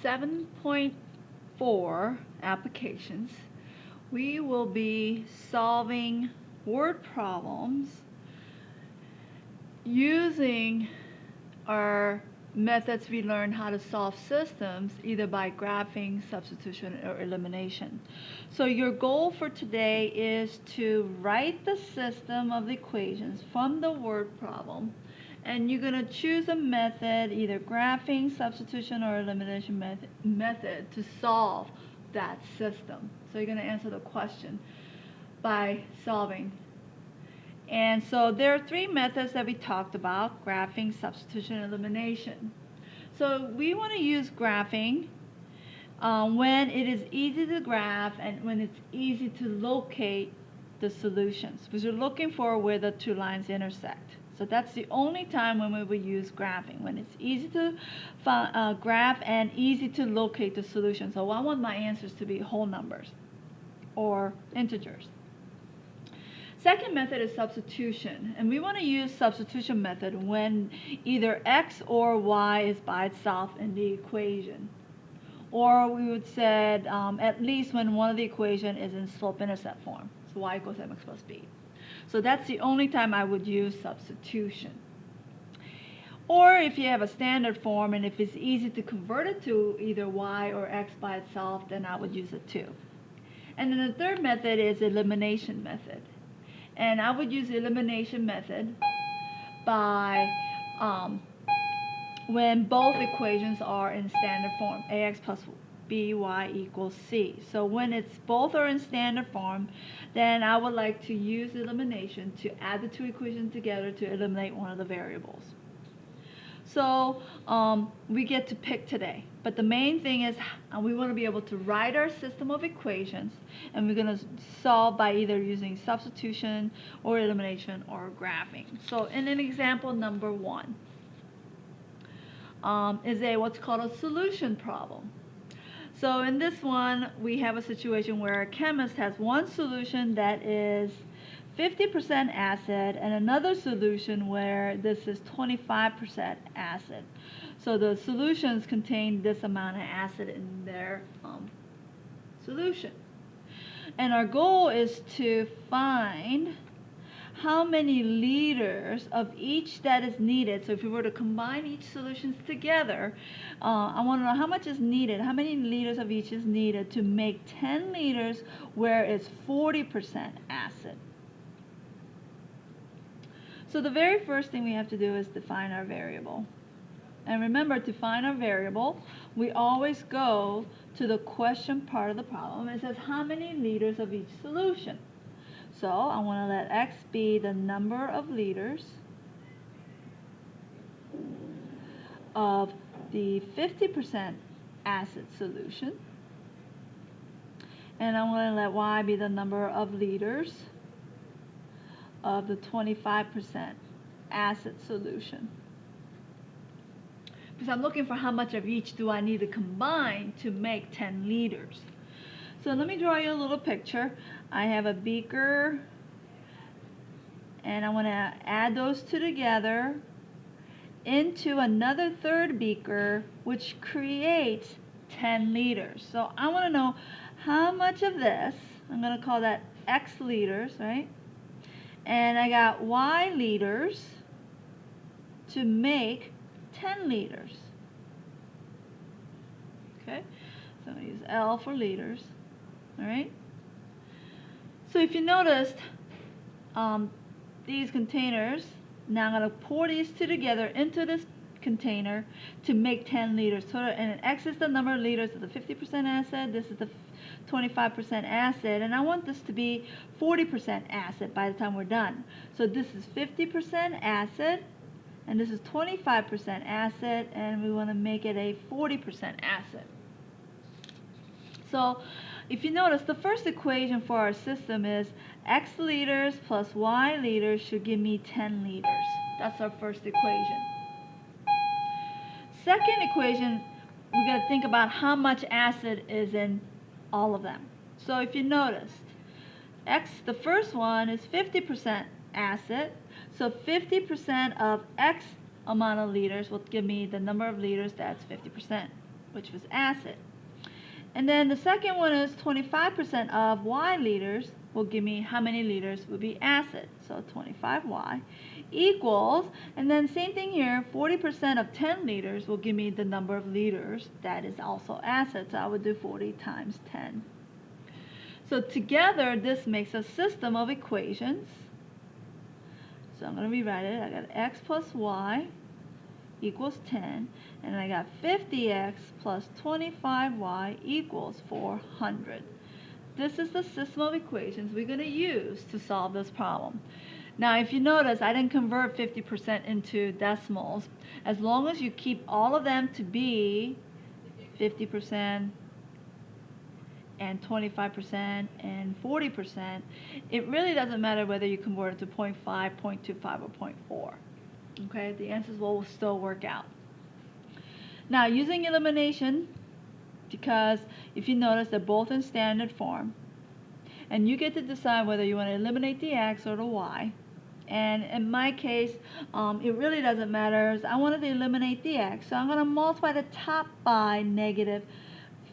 7.4 applications, we will be solving word problems using our methods we learned how to solve systems either by graphing, substitution, or elimination. So your goal for today is to write the system of the equations from the word problem, and you're going to choose a method, either graphing, substitution, or elimination method to solve that system. So you're going to answer the question by solving. And so there are three methods that we talked about: graphing, substitution, and elimination. So we want to use graphing when it is easy to graph and when it's easy to locate the solutions, because you're looking for where the two lines intersect. So that's the only time when we will use graphing, when it's easy to graph and easy to locate the solution. So I want my answers to be whole numbers or integers. Second method is substitution, and we want to use substitution method when either x or y is by itself in the equation, or we would say at least when one of the equation is in slope-intercept form, so y equals mx plus b. So that's the only time I would use substitution. Or if you have a standard form and if it's easy to convert it to either y or x by itself, then I would use it too. And then the third method is elimination method. And I would use the elimination method by when both equations are in standard form, ax plus by equals c. So when it's both are in standard form, then I would like to use elimination to add the two equations together to eliminate one of the variables. So we get to pick today. But the main thing is we want to be able to write our system of equations, and we're going to solve by either using substitution or elimination or graphing. So in an example number 1 is what's called a solution problem. So in this one, we have a situation where a chemist has one solution that is 50% acid and another solution where this is 25% acid. So the solutions contain this amount of acid in their solution. And our goal is to find how many liters of each that is needed. So if we were to combine each solutions together, I want to know how much is needed, how many liters of each is needed to make 10 liters where it's 40% acid. So the very first thing we have to do is define our variable. And remember, to find our variable, we always go to the question part of the problem. It says how many liters of each solution. So I want to let x be the number of liters of the 50% acid solution. And I want to let y be the number of liters of the 25% acid solution. Because I'm looking for how much of each do I need to combine to make 10 liters. So let me draw you a little picture. I have a beaker, and I want to add those two together into another third beaker, which creates 10 liters. So I want to know how much of this, I'm going to call that x liters, right? And I got y liters to make 10 liters. Okay, so I'm going to use L for liters. All right. So if you noticed, these containers, now I'm going to pour these two together into this container to make 10 liters. So, and X is the number of liters of the 50% acid. This is the 25% acid, and I want this to be 40% acid by the time we're done. So this is 50% acid, and this is 25% acid, and we want to make it a 40% acid. So if you notice, the first equation for our system is x liters plus y liters should give me 10 liters. That's our first equation. Second equation, we got to think about how much acid is in all of them. So if you noticed, x, the first one is 50% acid, so 50% of x amount of liters will give me the number of liters, that's 50%. which was asset. And then the second one is 25% of Y liters will give me how many liters would be asset. So 25Y equals, and then same thing here, 40% of 10 liters will give me the number of liters that is also asset. So I would do 40 times 10. So together this makes a system of equations. So I'm going to rewrite it. I got x plus y equals 10, and I got 50x plus 25y equals 400. This is the system of equations we're going to use to solve this problem. Now, if you notice, I didn't convert 50% into decimals. As long as you keep all of them to be 50% and 25% and 40%, it really doesn't matter whether you convert it to 0.5, 0.25, or 0.4. Okay, the answers will still work out. Now, using elimination, because if you notice they're both in standard form, and you get to decide whether you want to eliminate the x or the y. And in my case, it really doesn't matter. I wanted to eliminate the x, so I'm going to multiply the top by negative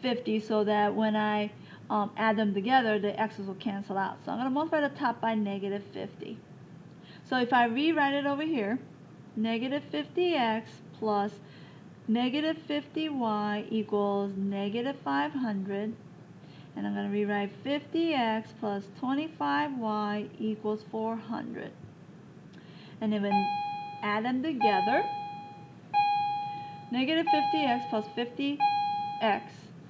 50 so that when I add them together, the x's will cancel out. So I'm going to multiply the top by negative 50. So if I rewrite it over here, negative 50x plus negative 50y equals negative 500. And I'm going to rewrite 50x plus 25y equals 400. And then when add them together, negative 50x plus 50x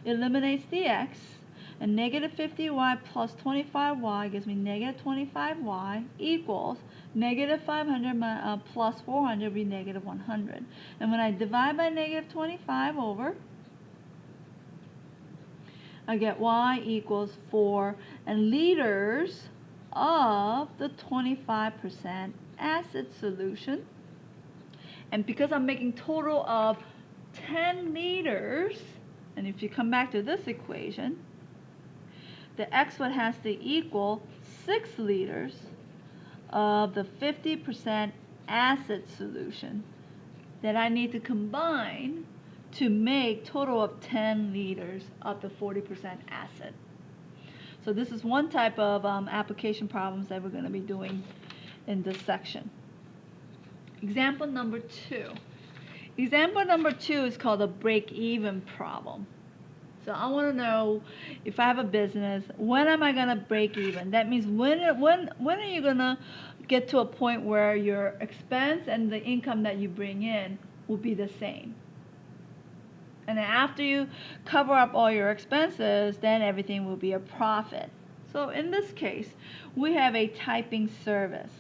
eliminates the x, and negative 50y plus 25y gives me negative 25y equals negative 500 plus 400 will be negative 100. And when I divide by negative 25 over, I get y equals 4 and liters of the 25% acid solution. And because I'm making total of 10 liters, and if you come back to this equation, the x would has to equal 6 liters of the 50% acid solution that I need to combine to make total of 10 liters of the 40% acid. So this is one type of application problems that we're going to be doing in this section. Example number 2. Example number 2 is called a break-even problem. So I want to know, if I have a business, when am I going to break even? That means when are you going to get to a point where your expense and the income that you bring in will be the same? And then after you cover up all your expenses, then everything will be a profit. So in this case, we have a typing service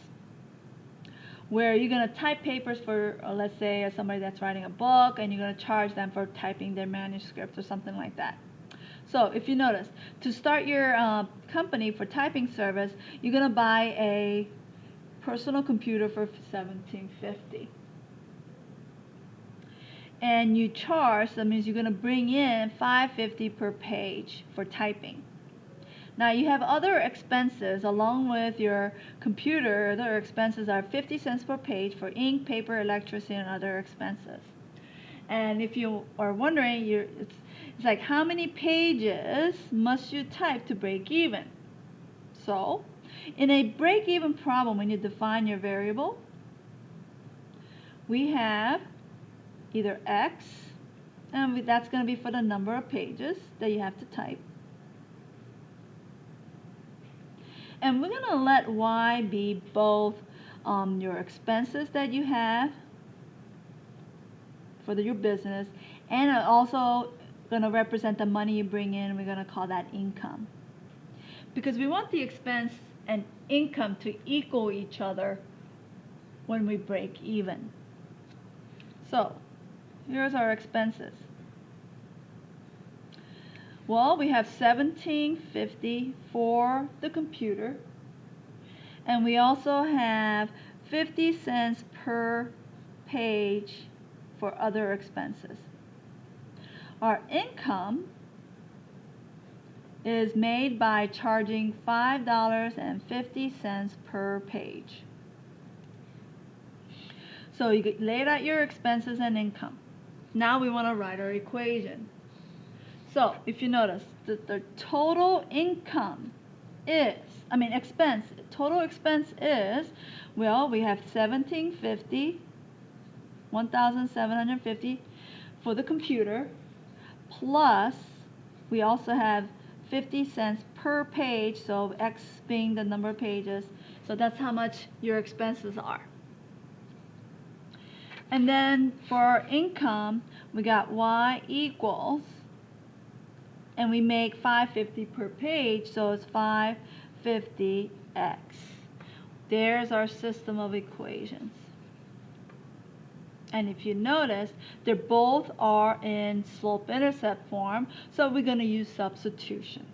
where you're going to type papers for, let's say, somebody that's writing a book, and you're going to charge them for typing their manuscript or something like that. So if you notice, to start your company for typing service, you're going to buy a personal computer for $17.50. And you charge, that means you're going to bring in $5.50 per page for typing. Now you have other expenses along with your computer. Other expenses are 50 cents per page for ink, paper, electricity, and other expenses. And if you are wondering, it's like, how many pages must you type to break even? So in a break-even problem, when you define your variable, we have either x, and that's going to be for the number of pages that you have to type. And we're going to let y be both your expenses that you have for your business, and also going to represent the money you bring in. We're going to call that income. Because we want the expense and income to equal each other when we break even. So here's our expenses. Well, we have $17.50 for the computer, and we also have 50 cents per page for other expenses. Our income is made by charging $5.50 per page. So you laid out your expenses and income. Now we want to write our equation. So if you notice, the total income is, expense, total expense is, well, we have 1750, 1,750 for the computer, plus we also have 50 cents per page, so X being the number of pages. So that's how much your expenses are. And then for our income, we got Y equals, and we make 550 per page, so it's 550x. There's our system of equations. And if you notice, they both are in slope-intercept form, so we're going to use substitution.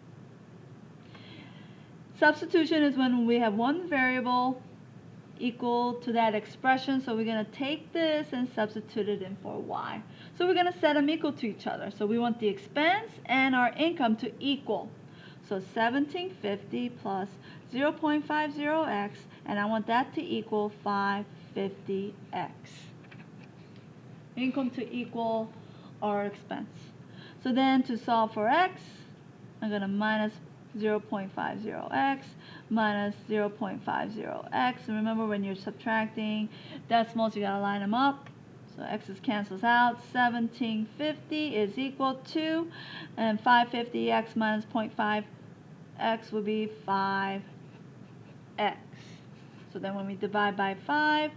Substitution is when we have one variable equal to that expression, so we're going to take this and substitute it in for y. So we're going to set them equal to each other. So we want the expense and our income to equal. So 1750 plus 0.50x, and I want that to equal 550x. Income to equal our expense. So then to solve for x, I'm going to minus 0.50x minus 0.50x. And remember, when you're subtracting decimals, you got to line them up. So x's cancels out. 1750 is equal to, and 550x minus 0.5x would be 5x. So then when we divide by 5,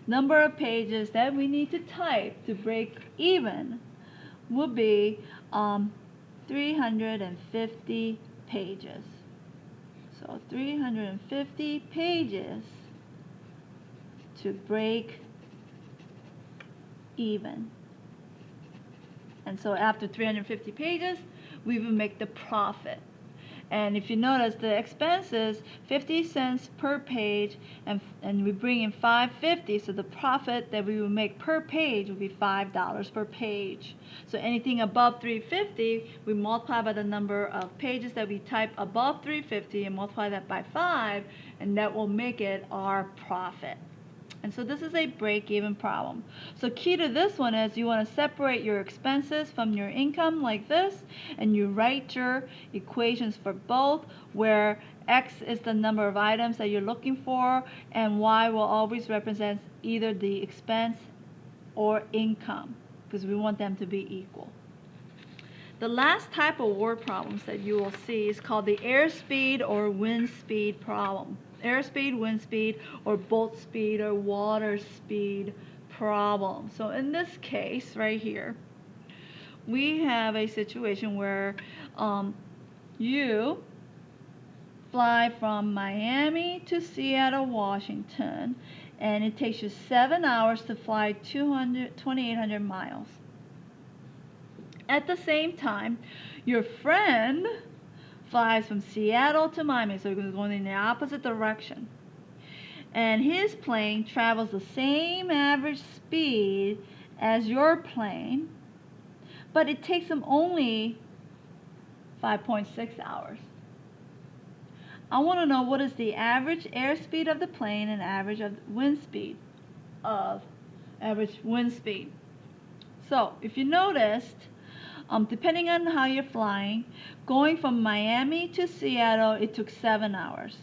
number of pages that we need to type to break even will be 350 pages. So 350 pages to break even. And so after 350 pages, we will make the profit. And if you notice, the expense is 50 cents per page, and we bring in 550, so the profit that we will make per page will be $5 per page. So anything above 350, we multiply by the number of pages that we type above 350 and multiply that by 5, and that will make it our profit. And so this is a break-even problem. So key to this one is you want to separate your expenses from your income like this, and you write your equations for both, where X is the number of items that you're looking for, and Y will always represent either the expense or income, because we want them to be equal. The last type of word problems that you will see is called the airspeed or wind speed problem. Airspeed, wind speed, or boat speed, or water speed problem. So in this case right here, we have a situation where you fly from Miami to Seattle, Washington, and it takes you 7 hours to fly 2,800 miles. At the same time, your friend flies from Seattle to Miami, so he's going in the opposite direction. And his plane travels the same average speed as your plane, but it takes him only 5.6 hours. I want to know what is the average airspeed of the plane and average of wind speed So if you noticed, depending on how you're flying, going from Miami to Seattle, it took 7 hours.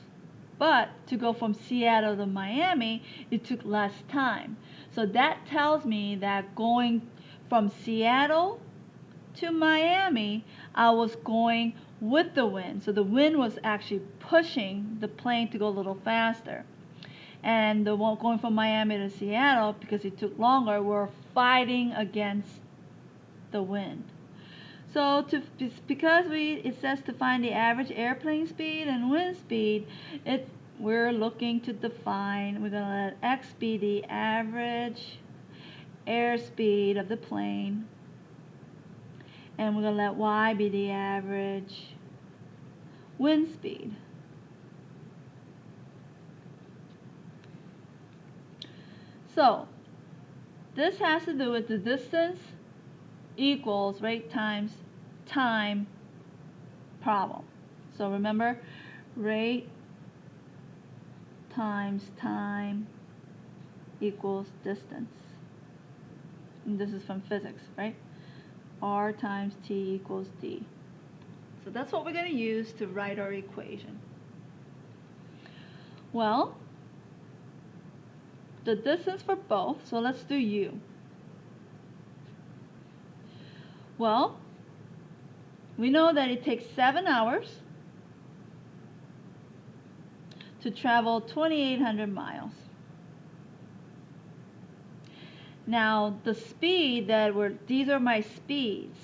But to go from Seattle to Miami, it took less time. So that tells me that going from Seattle to Miami, I was going with the wind. So the wind was actually pushing the plane to go a little faster. And the one going from Miami to Seattle, because it took longer, we're fighting against the wind. So because it says to find the average airplane speed and wind speed, we're looking to define, we're going to let x be the average airspeed of the plane, and we're going to let y be the average wind speed. So this has to do with the distance equals rate times time problem. So remember, rate times time equals distance. And this is from physics, right? r times t equals d. So that's what we're going to use to write our equation. Well, the distance for both, so let's do u. Well, we know that it takes 7 hours to travel 2,800 miles. Now, the speed these are my speeds.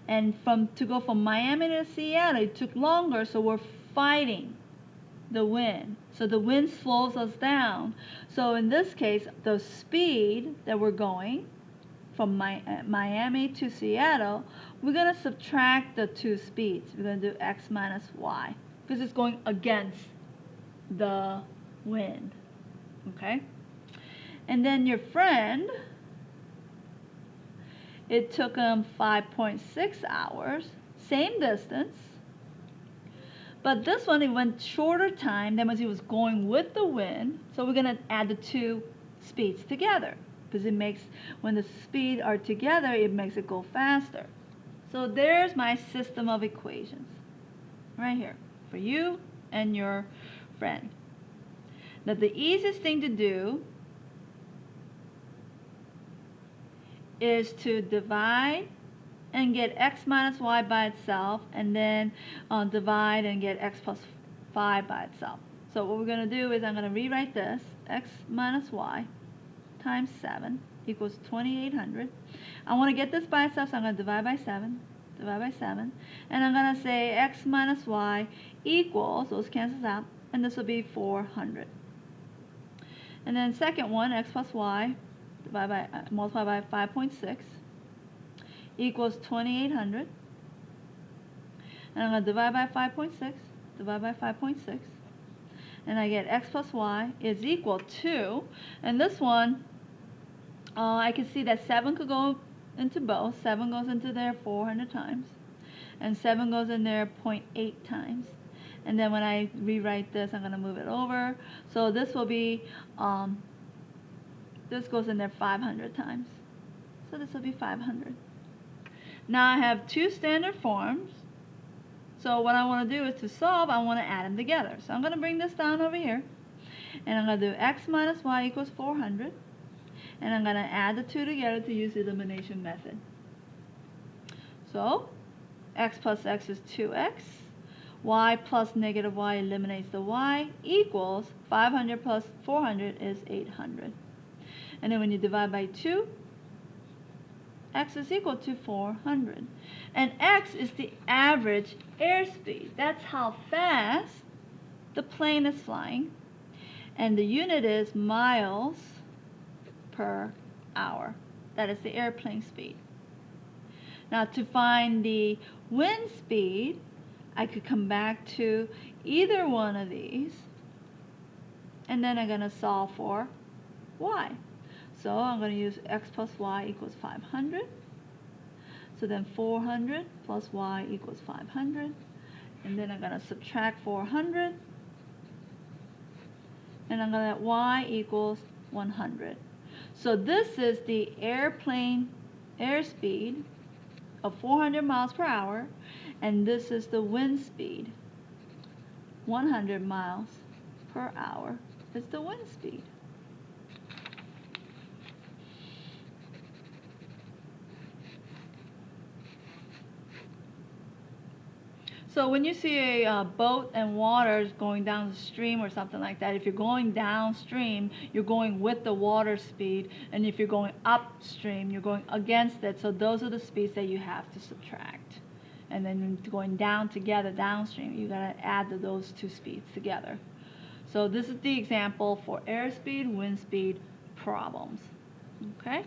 And to go from Miami to Seattle, it took longer, so we're fighting the wind. So the wind slows us down. So in this case, the speed that we're going from Miami to Seattle, we're going to subtract the two speeds. We're going to do x minus y because it's going against the wind. Okay? And then your friend, it took him 5.6 hours, same distance, but this one, it went shorter time. That means he was going with the wind. So we're going to add the two speeds together because it makes, when the speeds are together, it makes it go faster. So there's my system of equations right here for you and your friend. Now the easiest thing to do is to divide and get x minus y by itself, and then divide and get x plus 5 by itself. So what we're going to do is I'm going to rewrite this. X minus y times 7 equals 2,800. I want to get this by itself, so I'm going to divide by 7, and I'm going to say x minus y equals, those cancels out, and this will be 400. And then second one, x plus y, multiply by 5.6 equals 2,800. And I'm going to divide by 5.6, and I get x plus y is equal to, and this one, I can see that 7 could go into both. 7 goes into there 400 times, and 7 goes in there 0.8 times. And then when I rewrite this, I'm going to move it over. So this will be, this goes in there 500 times. So this will be 500. Now I have two standard forms. So what I want to do is to solve, I want to add them together. So I'm going to bring this down over here. And I'm going to do x minus y equals 400. And I'm going to add the two together to use the elimination method. So x plus x is 2x. Y plus negative y eliminates the y equals 500 plus 400 is 800. And then when you divide by 2, x is equal to 400. And x is the average airspeed. That's how fast the plane is flying. And the unit is miles per hour. That is the airplane speed. Now to find the wind speed, I could come back to either one of these, and then I'm going to solve for y. So I'm going to use x plus y equals 500. So then 400 plus y equals 500. And then I'm going to subtract 400. And I'm going to let y equals 100. So this is the airplane airspeed of 400 miles per hour. And this is the wind speed. 100 miles per hour is the wind speed. So when you see a boat and water going down the stream or something like that, if you're going downstream, you're going with the water speed, and if you're going upstream, you're going against it. So those are the speeds that you have to subtract. And then going down together downstream, you got to add those two speeds together. So this is the example for airspeed, wind speed problems. Okay?